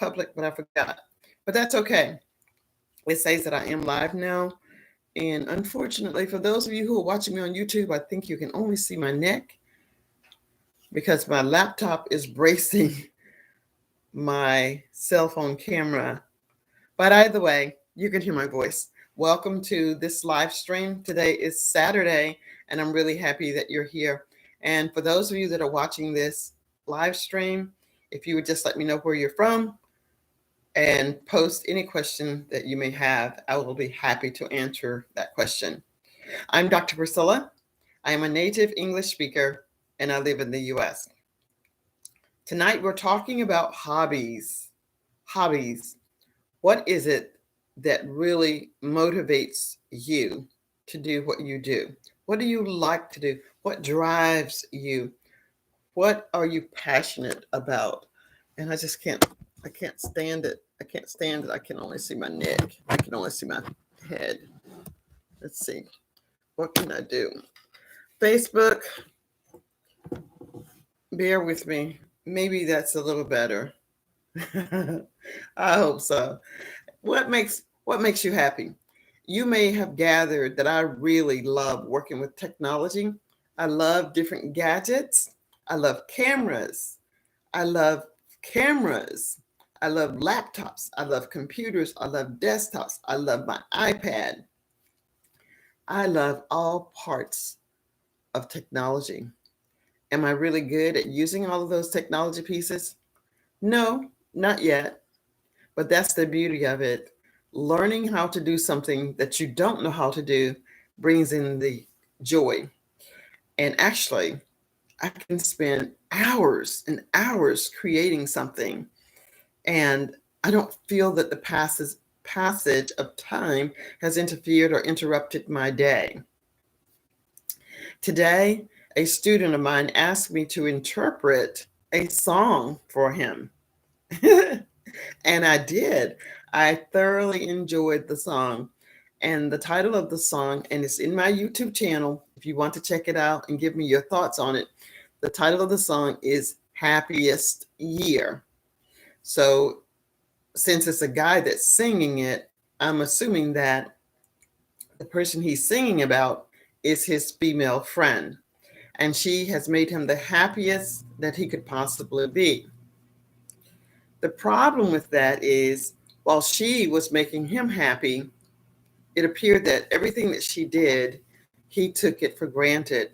public, but I forgot. But that's okay. It says that I am live now. And unfortunately, for those of you who are watching me on YouTube, I think you can only see my neck because my laptop is bracing my cell phone camera. But either way, you can hear my voice. Welcome to this live stream. Today is Saturday, and I'm really happy that you're here. And for those of you that are watching this live stream, if you would just let me know where you're from and post any question that you may have, I will be happy to answer that question. I'm Dr. Priscilla. I am a native English speaker, and I live in the US. Tonight, we're talking about hobbies. Hobbies. What is it that really motivates you to do what you do? What do you like to do? What drives you? What are you passionate about? And I can't stand it. I can't stand it. I can only see my neck. I can only see my head. Let's see. What can I do? Facebook, bear with me. Maybe that's a little better. I hope so. What makes you happy? You may have gathered that I really love working with technology. I love different gadgets. I love cameras. I love cameras. I love laptops. I love computers. I love desktops. I love my iPad. I love all parts of technology. Am I really good at using all of those technology pieces? No, not yet. But that's the beauty of it. Learning how to do something that you don't know how to do brings in the joy. And actually, I can spend hours and hours creating something, and I don't feel that the passage of time has interfered or interrupted my day. Today, a student of mine asked me to interpret a song for him. And I did. I thoroughly enjoyed the song. And the title of the song, and it's in my YouTube channel, if you want to check it out and give me your thoughts on it, the title of the song is Happiest Year. So since it's a guy that's singing it, I'm assuming that the person he's singing about is his female friend. And she has made him the happiest that he could possibly be. The problem with that is, while she was making him happy, it appeared that everything that she did, he took it for granted,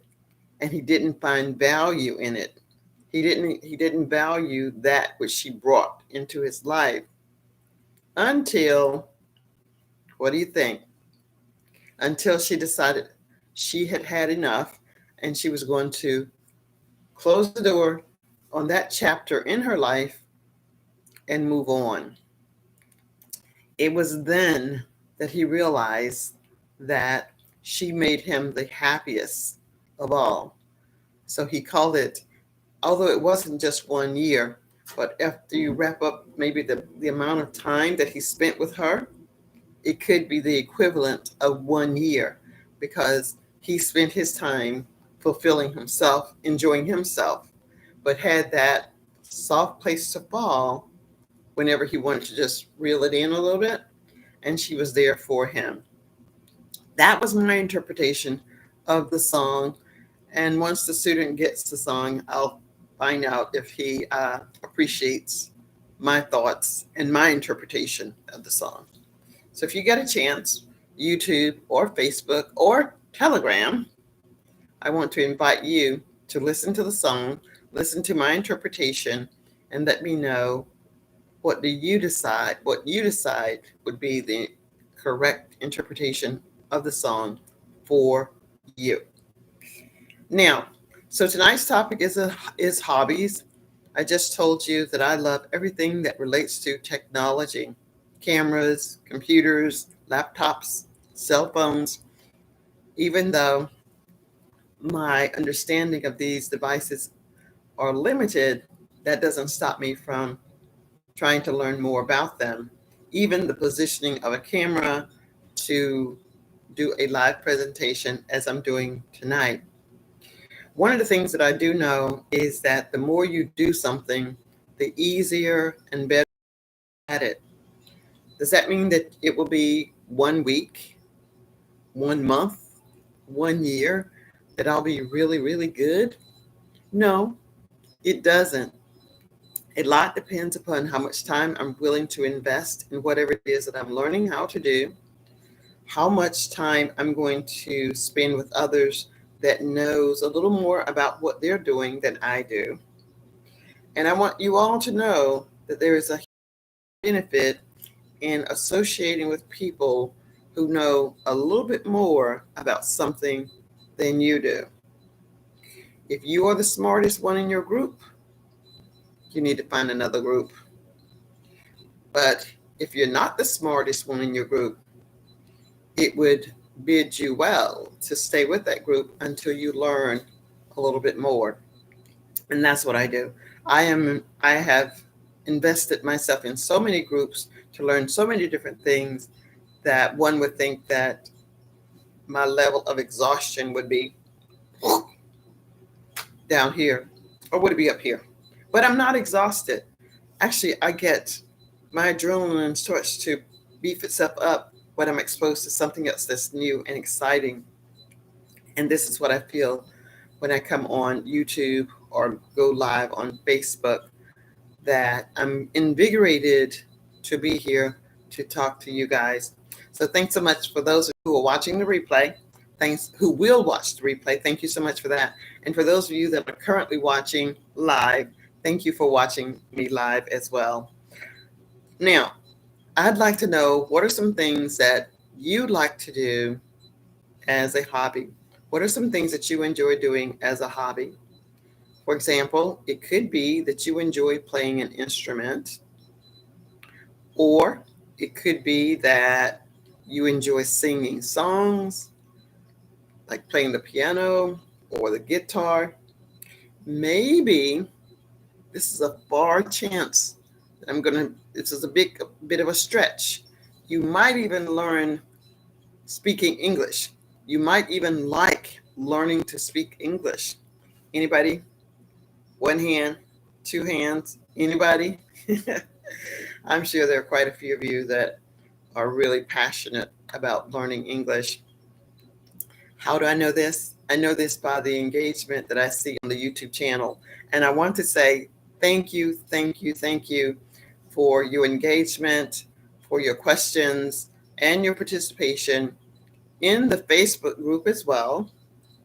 and he didn't find value in it. He didn't value that which she brought into his life until, what do you think? Until she decided she had had enough and she was going to close the door on that chapter in her life and move on. It was then that he realized that she made him the happiest of all. So he called it, although it wasn't just 1 year, but after you wrap up maybe the amount of time that he spent with her, it could be the equivalent of 1 year, because he spent his time fulfilling himself, enjoying himself, but had that soft place to fall whenever he wanted to just reel it in a little bit, and she was there for him. That was my interpretation of the song. And once the student gets the song, I'll find out if he appreciates my thoughts and my interpretation of the song. So if you get a chance, YouTube or Facebook or Telegram, I want to invite you to listen to the song, listen to my interpretation, and let me know what you decide would be the correct interpretation of the song for you. Now, so tonight's topic is hobbies. I just told you that I love everything that relates to technology, cameras, computers, laptops, cell phones. Even though my understanding of these devices are limited, that doesn't stop me from trying to learn more about them. Even the positioning of a camera to do a live presentation as I'm doing tonight. One of the things that I do know is that the more you do something, the easier and better at it. Does that mean that it will be 1 week, 1 month, 1 year that I'll be really, really good? No, it doesn't. A lot depends upon how much time I'm willing to invest in whatever it is that I'm learning how to do, how much time I'm going to spend with others that knows a little more about what they're doing than I do. And I want you all to know that there is a benefit in associating with people who know a little bit more about something than you do. If you are the smartest one in your group, you need to find another group. But if you're not the smartest one in your group, it would bid you well to stay with that group until you learn a little bit more. And that's what I do. I have invested myself in so many groups to learn so many different things that one would think that my level of exhaustion would be down here, or would it be up here? But I'm not exhausted. Actually, I get my adrenaline starts to beef itself up when I'm exposed to something else that's new and exciting. And this is what I feel when I come on YouTube or go live on Facebook, that I'm invigorated to be here to talk to you guys. So thanks so much for those who are watching the replay. Thanks who will watch the replay. Thank you so much for that. And for those of you that are currently watching live, thank you for watching me live as well. Now, I'd like to know, what are some things that you like to do as a hobby? What are some things that you enjoy doing as a hobby? For example, it could be that you enjoy playing an instrument, or it could be that you enjoy singing songs, like playing the piano or the guitar. Maybe this is a far chance that this is a bit of a stretch. You might even learn speaking English. You might even like learning to speak English. Anybody? One hand, two hands, anybody? I'm sure there are quite a few of you that are really passionate about learning English. How do I know this? I know this by the engagement that I see on the YouTube channel. And I want to say thank you, thank you, thank you for your engagement, for your questions, and your participation in the Facebook group as well,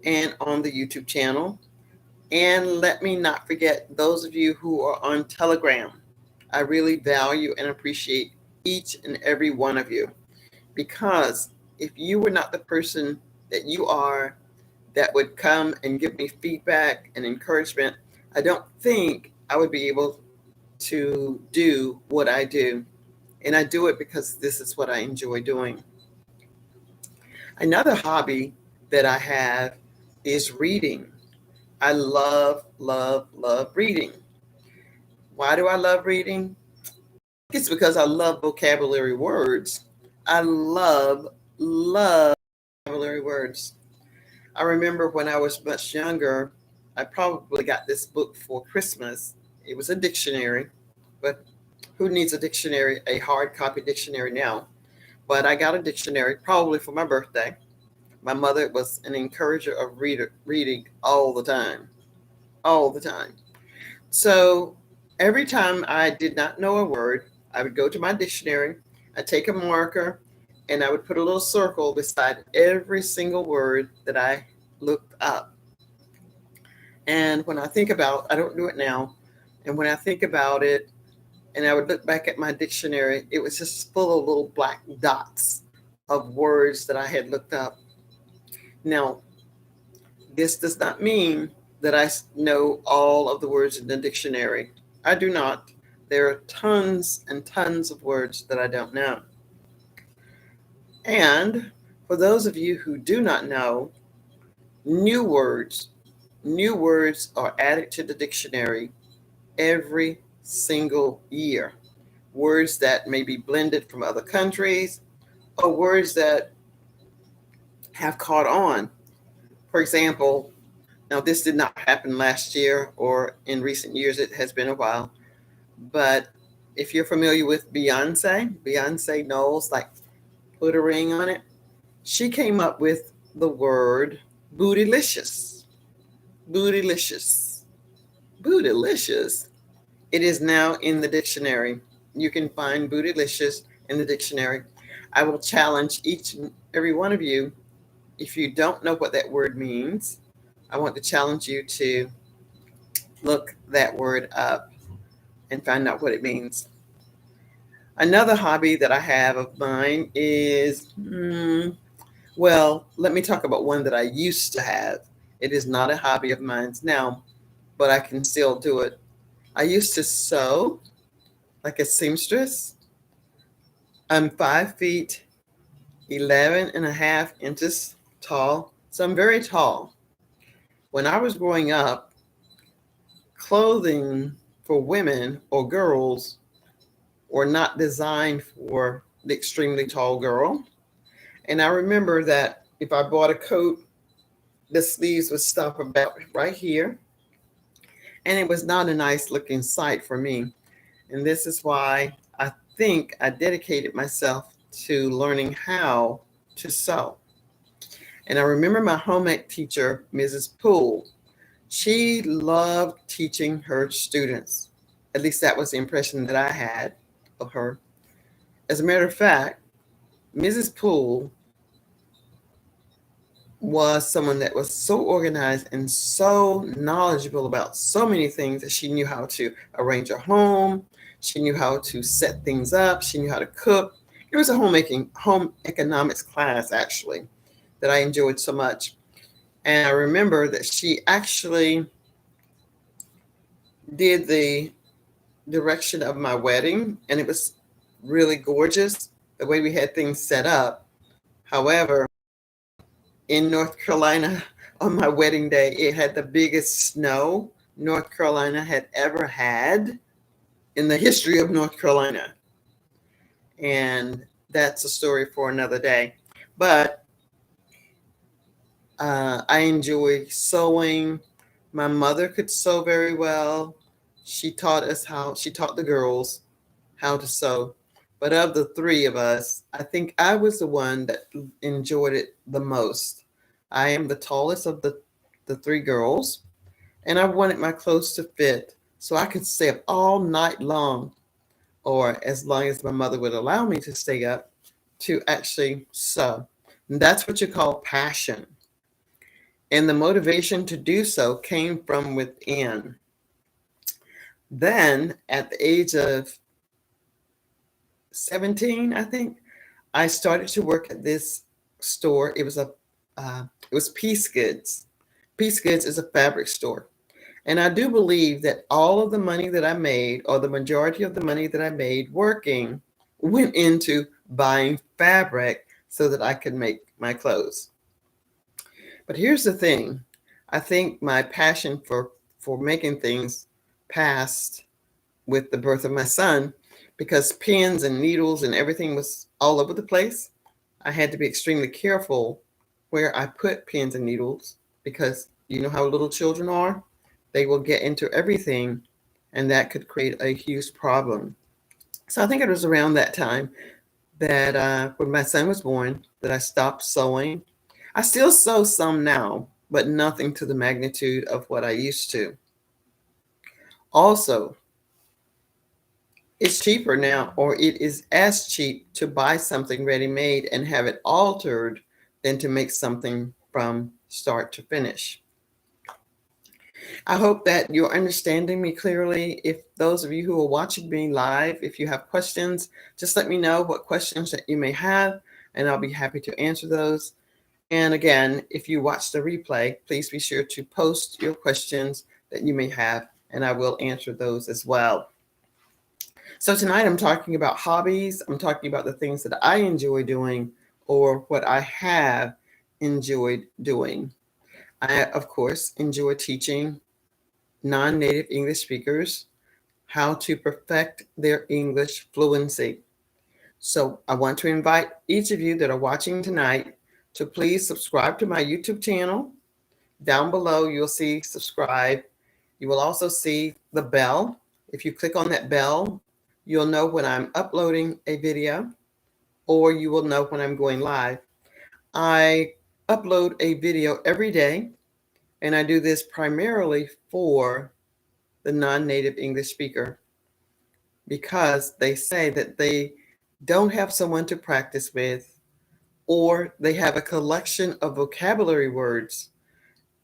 and on the YouTube channel. And let me not forget those of you who are on Telegram. I really value and appreciate each and every one of you, because if you were not the person that you are that would come and give me feedback and encouragement, I don't think I would be able to do what I do. And I do it because this is what I enjoy doing. Another hobby that I have is reading. I love, love, love reading. Why do I love reading? It's because I love vocabulary words. I love vocabulary words. I remember when I was much younger, I probably got this book for Christmas. It was a dictionary, but who needs a dictionary, a hard copy dictionary now? But I got a dictionary probably for my birthday. My mother was an encourager of reading all the time, all the time. So every time I did not know a word, I would go to my dictionary, I'd take a marker, and I would put a little circle beside every single word that I looked up. And when I think about, I don't do it now, and when I think about it, and I would look back at my dictionary, it was just full of little black dots of words that I had looked up. Now, this does not mean that I know all of the words in the dictionary. I do not. There are tons and tons of words that I don't know. And for those of you who do not know, new words are added to the dictionary every single year. Words that may be blended from other countries, or words that have caught on. For example, now this did not happen last year or in recent years, it has been a while, but If you're familiar with Beyonce Knowles, like put a ring on it. She came up with the word bootylicious. Bootylicious. Bootylicious. It is now in the dictionary. You can find bootylicious in the dictionary. I will challenge each and every one of you. If you don't know what that word means, I want to challenge you to look that word up and find out what it means. Another hobby that I have of mine is, well, let me talk about one that I used to have. It is not a hobby of mine now, but I can still do it. I used to sew like a seamstress. I'm 5 feet 11 and a half inches tall, so I'm very tall. When I was growing up, clothing for women or girls were not designed for the extremely tall girl. And I remember that if I bought a coat, the sleeves would stop about right here. And it was not a nice looking sight for me. And this is why I think I dedicated myself to learning how to sew. And I remember my home ec teacher, Mrs. Poole. She loved teaching her students. At least that was the impression that I had of her. As a matter of fact, Mrs. Poole was someone that was so organized and so knowledgeable about so many things that she knew how to arrange her home. She knew how to set things up. She knew how to cook. It was a home economics class, actually, that I enjoyed so much. And I remember that she actually did the direction of my wedding, and it was really gorgeous the way we had things set up. However, in North Carolina on my wedding day, it had the biggest snow North Carolina had ever had in the history of North Carolina. And that's a story for another day. But I enjoy sewing. My mother could sew very well. She taught the girls how to sew. But of the three of us, I think I was the one that enjoyed it the most. I am the tallest of the three girls, and I wanted my clothes to fit so I could stay up all night long, or as long as my mother would allow me to stay up to actually sew. And that's what you call passion. And the motivation to do so came from within. Then, at the age of 17, I think, I started to work at this store. It was Peace Goods. Peace Goods is a fabric store. And I do believe that all of the money that I made, or the majority of the money that I made working, went into buying fabric so that I could make my clothes. But here's the thing. I think my passion for making things passed with the birth of my son, because pins and needles and everything was all over the place. I had to be extremely careful where I put pins and needles, because you know how little children are. They will get into everything, and that could create a huge problem. So I think it was around that time that when my son was born, that I stopped sewing. I still sew some now, but nothing to the magnitude of what I used to. Also, it's cheaper now, or it is as cheap to buy something ready made and have it altered than to make something from start to finish. I hope that you're understanding me clearly. If those of you who are watching me live, if you have questions, just let me know what questions that you may have, and I'll be happy to answer those. And again, if you watch the replay, please be sure to post your questions that you may have, and I will answer those as well. So tonight I'm talking about hobbies. I'm talking about the things that I enjoy doing, or what I have enjoyed doing. I, of course, enjoy teaching non-native English speakers how to perfect their English fluency. So I want to invite each of you that are watching tonight to please subscribe to my YouTube channel. Down below, you'll see subscribe. You will also see the bell. If you click on that bell, You'll know when I'm uploading a video, or you will know when I'm going live. I upload a video every day, and I do this primarily for the non-native English speaker because they say that they don't have someone to practice with, or they have a collection of vocabulary words.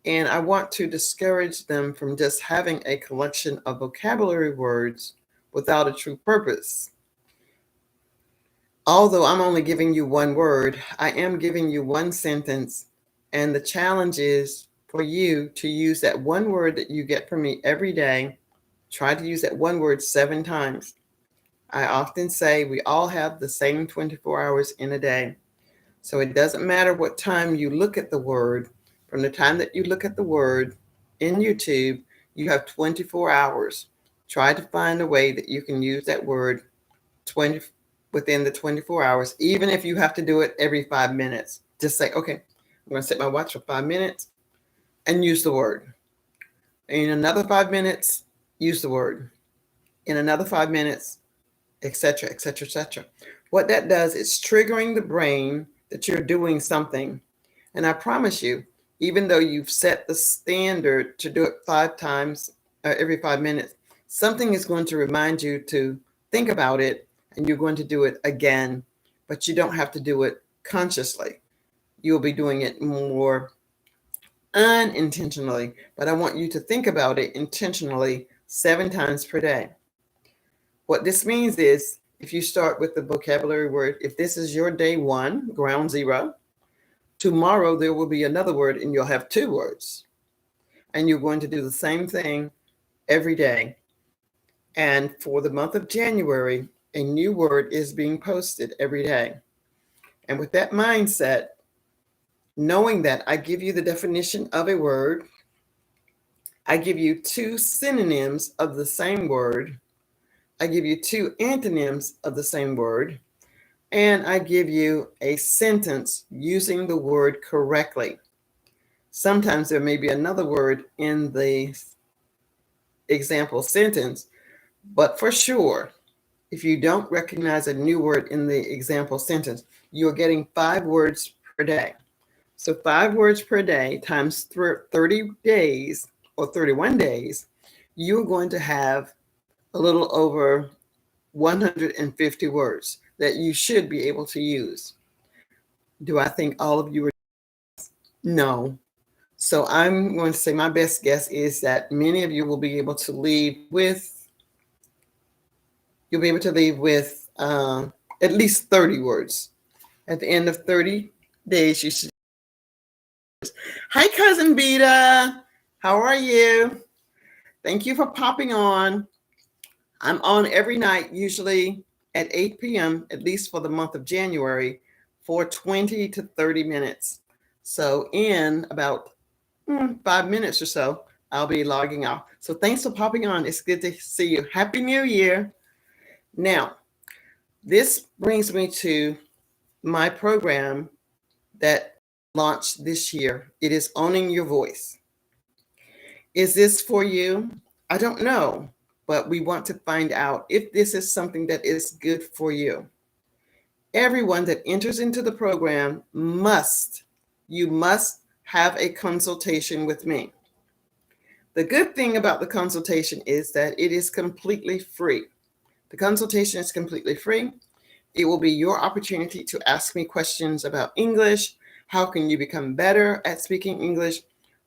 And I want to discourage them from just having a collection of vocabulary words without a true purpose. Although I'm only giving you one word, I am giving you one sentence. And the challenge is for you to use that one word that you get from me every day. Try to use that one word 7 times. I often say we all have the same 24 hours in a day. So it doesn't matter what time you look at the word. From the time that you look at the word in YouTube, you have 24 hours. Try to find a way that you can use that word 20 within the 24 hours, even if you have to do it every 5 minutes. Just say, okay, I'm going to set my watch for 5 minutes and use the word. In another 5 minutes, use the word. In another 5 minutes, etc., etc., etc. What that does is triggering the brain that you're doing something. And I promise you, even though you've set the standard to do it 5 times every 5 minutes, something is going to remind you to think about it, and you're going to do it again, but you don't have to do it consciously. You'll be doing it more unintentionally, but I want you to think about it intentionally 7 times per day. What this means is if you start with the vocabulary word, if this is your day 1, ground zero, tomorrow there will be another word and you'll have 2 words. And you're going to do the same thing every day. And for the month of January, a new word is being posted every day. And with that mindset, knowing that I give you the definition of a word, I give you 2 synonyms of the same word, I give you 2 antonyms of the same word, and I give you a sentence using the word correctly. Sometimes there may be another word in the example sentence, but for sure, if you don't recognize a new word in the example sentence, you're getting 5 words per day. So 5 words per day times 30 days or 31 days, you're going to have a little over 150 words that you should be able to use. Do I think all of you are? No. So I'm going to say my best guess is that many of you will be able to leave with, you'll be able to leave with at least 30 words. At the end of 30 days, you should. Hi, Cousin Beta. How are you? Thank you for popping on. I'm on every night, usually at 8 p.m., at least for the month of January, for 20 to 30 minutes. So in about 5 minutes or so, I'll be logging off. So thanks for popping on. It's good to see you. Happy New Year. Now, this brings me to my program that launched this year. It is Owning Your Voice. Is this for you? I don't know, but we want to find out if this is something that is good for you. Everyone that enters into the program you must have a consultation with me. The good thing about the consultation is that it is completely free. The consultation is completely free. It will be your opportunity to ask me questions about English. How can you become better at speaking English?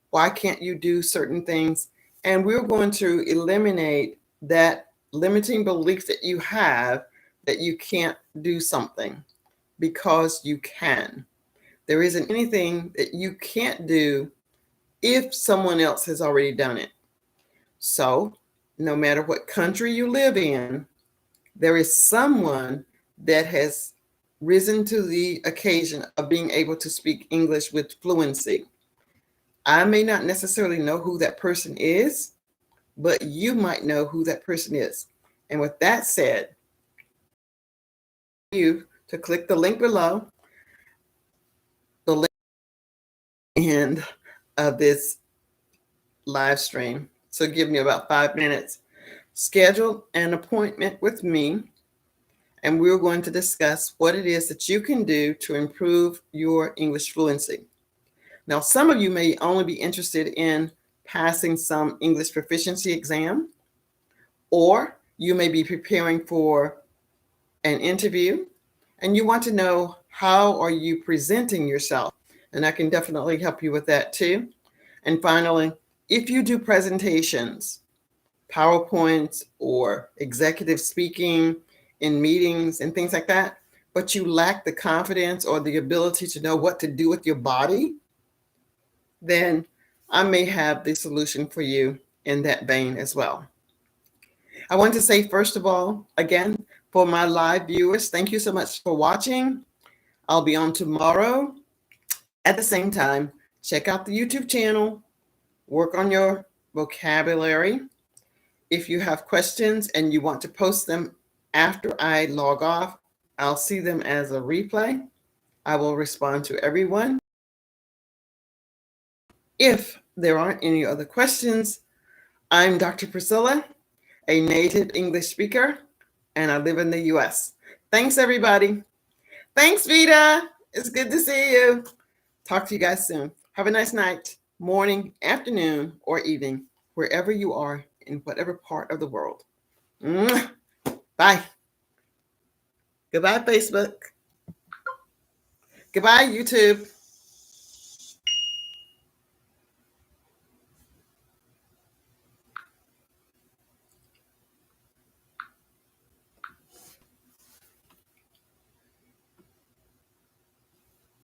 Why can't you do certain things? And we're going to eliminate that limiting belief that you have that you can't do something, because you can. There isn't anything that you can't do if someone else has already done it. So no matter what country you live in, there is someone that has risen to the occasion of being able to speak English with fluency. I may not necessarily know who that person is, but you might know who that person is. And with that said, you to click the link below, the link end of this live stream. So give me about 5 minutes. schedule an appointment with me, and we're going to discuss what it is that you can do to improve your English fluency. Now, some of you may only be interested in passing some English proficiency exam, or you may be preparing for an interview and you want to know how are you presenting yourself. And I can definitely help you with that too. And finally, if you do presentations, PowerPoints, or executive speaking in meetings and things like that, but you lack the confidence or the ability to know what to do with your body, then I may have the solution for you in that vein as well. I want to say, first of all, again, for my live viewers, thank you so much for watching. I'll be on tomorrow at the same time. Check out the YouTube channel, work on your vocabulary. If you have questions and you want to post them after I log off, I'll see them as a replay. I will respond to everyone. If there aren't any other questions, I'm Dr. Priscilla, a native English speaker, and I live in the US. Thanks, everybody. Thanks, Vita. It's good to see you. Talk to you guys soon. Have a nice night, morning, afternoon, or evening, wherever you are in whatever part of the world. Bye. Goodbye, Facebook. Goodbye, YouTube.